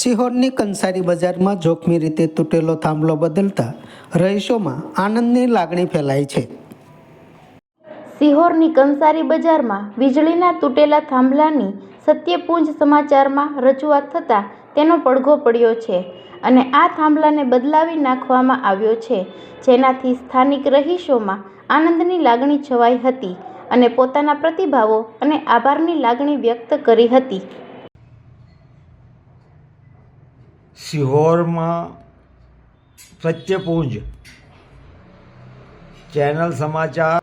સિહોરની કંસારી બજારમાં જોખમી રીતે તૂટેલો થાંભલો બદલતા રહીશોમાં આનંદની લાગણી ફેલાઈ છે. સિહોરની કંસારી બજારમાં વીજળીના તૂટેલા થાંભલાની સત્યપુંજ સમાચારમાં રજૂઆત થતાં તેનો પડઘો પડ્યો છે અને આ થાંભલાને બદલાવી નાખવામાં આવ્યો છે, જેનાથી સ્થાનિક રહીશોમાં આનંદની લાગણી છવાઈ હતી અને પોતાના પ્રતિભાવો અને આભારની લાગણી વ્યક્ત કરી હતી. સિહોરમાં સત્યપુંજ ચેનલ સમાચારના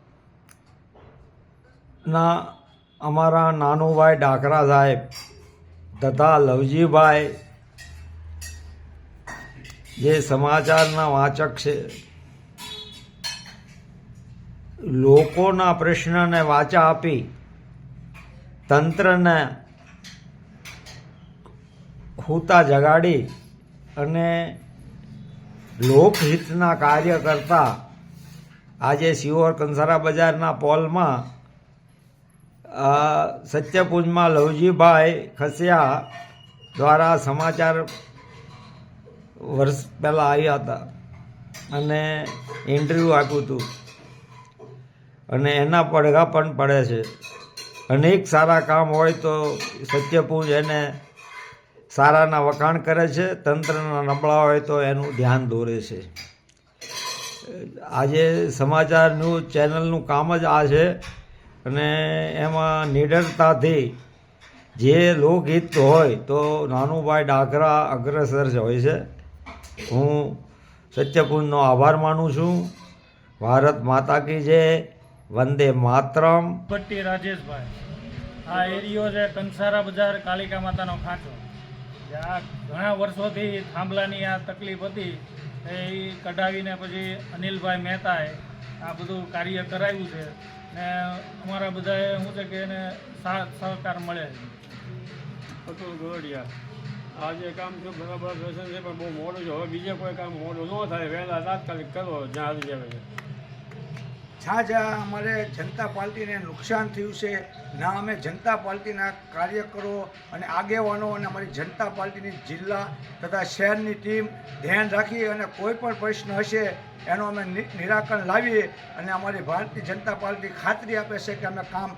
અમારા નાનુભાઈ ડાકરા સાહેબ તથા લવજીભાઈ જે સમાચારના વાચક છે, લોકોના પ્રશ્નને વાચા આપી તંત્રને ખૂતા જગાડી અને લોકહિતના કાર્ય કરતા આજે સિહોર કંસારા બજારના પોલમાં સત્યપુંજમાં લવજીભાઈ ખસિયા દ્વારા સમાચાર વર્ષ પહેલાં આવ્યા હતા અને ઇન્ટરવ્યૂ આપ્યું હતું અને એના પડઘા પણ પડે છે. અનેક સારા કામ હોય તો સત્યપુંજ એને સારાના વખાણ કરે છે, તંત્રના નબળા હોય તો એનું ધ્યાન દોરે છે. આજે સમાચાર ન્યૂઝ ચેનલનું કામ જ આ છે અને એમાં નિડરતાથી જે લોકહિત હોય તો નાનુભાઈ ડાકરા અગ્રસર હોય છે. હું સત્યપુંજનો આભાર માનું છું. ભારત માતા કી જય, વંદે માતરમ. ભટ્ટી રાજેશભાઈ, આ એરિયો છે કંસારા બજાર કાલિકા માતાનો ખાંચો. આ ઘણા વર્ષોથી થાંભલાની આ તકલીફ હતી એ કઢાવીને પછી અનિલભાઈ મહેતાએ આ બધું કાર્ય કરાવ્યું છે ને અમારા બધાએ શું છે કે એને સાથ સહકાર મળે છે. અતુલ ગોરડિયા, આ જે કામ થયું બરાબર દર્શન છે પણ બહુ મોડું છે. હવે બીજે કોઈ કામ મોડું ન થાય, વહેલા તાત્કાલિક કરો જ્યાં આવી જાય. જ્યાં અમારે જનતા પાર્ટીને નુકસાન થયું છે, ના અમે જનતા પાર્ટીના કાર્યકરો અને આગેવાનો અને અમારી જનતા પાર્ટીની જિલ્લા તથા શહેરની ટીમ ધ્યાન રાખી અને કોઈ પણ પ્રશ્ન હશે એનો અમે નિરાકરણ લાવીએ અને અમારી ભારતીય જનતા પાર્ટી ખાતરી આપે છે કે અમે કામ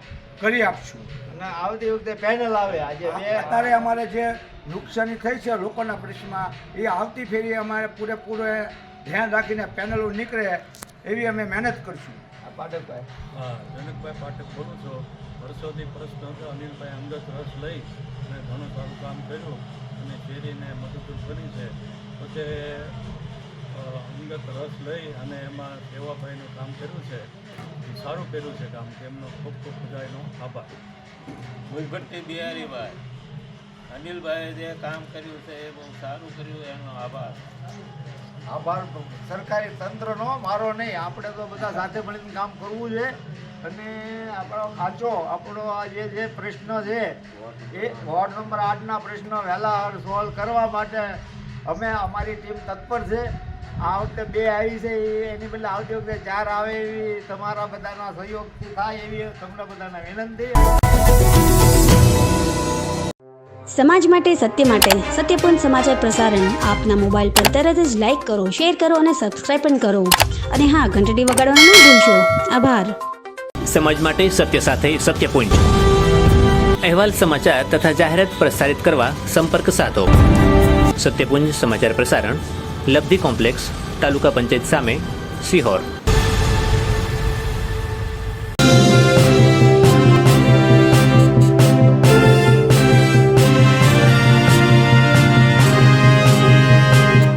કરી આપશું. અને આવતી વખતે પેનલ આવે. આજે અત્યારે અમારે જે નુકસાની થઈ છે લોકોના પ્રશ્નમાં એ આવતી ફેરી અમારે પૂરેપૂરો ધ્યાન રાખીને પેનલો નીકળે એવી અમે મહેનત કરશું. પાઠકભાઈ, હા, જનકભાઈ પાઠક બોલું છું. વર્ષોથી પ્રશ્ન હતો. અનિલભાઈ અંગત રસ લઈ અને ઘણું સારું કામ કર્યું અને શેરીને મદદરૂપ કરી છે. પોતે અંગત રસ લઈ અને એમાં સેવાભાઈનું કામ કર્યું છે. સારું કર્યું છે કામ. તેમનો ખૂબ ખૂબ બધાનો આભાર. ભટ્ટી બિહારીભાઈ, અનિલભાઈએ જે કામ કર્યું છે એ બહુ સારું કર્યું, એનો આભાર. આભાર સરકારી તંત્રનો, મારો નહીં. આપણે તો બધા સાથે મળીને કામ કરવું છે અને આપણો ખાંચો, આપણો આ જે પ્રશ્ન છે એ વોર્ડ નંબર 8ના પ્રશ્ન વહેલા સોલ્વ કરવા માટે અમે અમારી ટીમ તત્પર છે. આ વખતે 2 આવી છે, એની બદલે આવતી વખતે 4 આવે એવી તમારા બધાના સહયોગથી થાય એવી તમને બધાને વિનંતી. સમાજ માટે, સત્ય માટે સત્યપુંજ સમાચાર પ્રસારણ આપના મોબાઈલ પર તરત જ લાઈક કરો, શેર કરો અને સબસ્ક્રાઈબ પણ કરો. અને હા, ઘંટડી વગાડવાનું ન ભૂલશો. આભાર. સમાજ માટે સત્ય સાથે સત્યપુંજ. અહેવાલ, સમાચાર તથા જાહેરાત પ્રસારિત કરવા સંપર્ક સાધો. સત્યપુંજ સમાચાર પ્રસારણ, લબ્ધિ કોમ્પ્લેક્સ, તાલુકા પંચાયત સામે, સિહોર.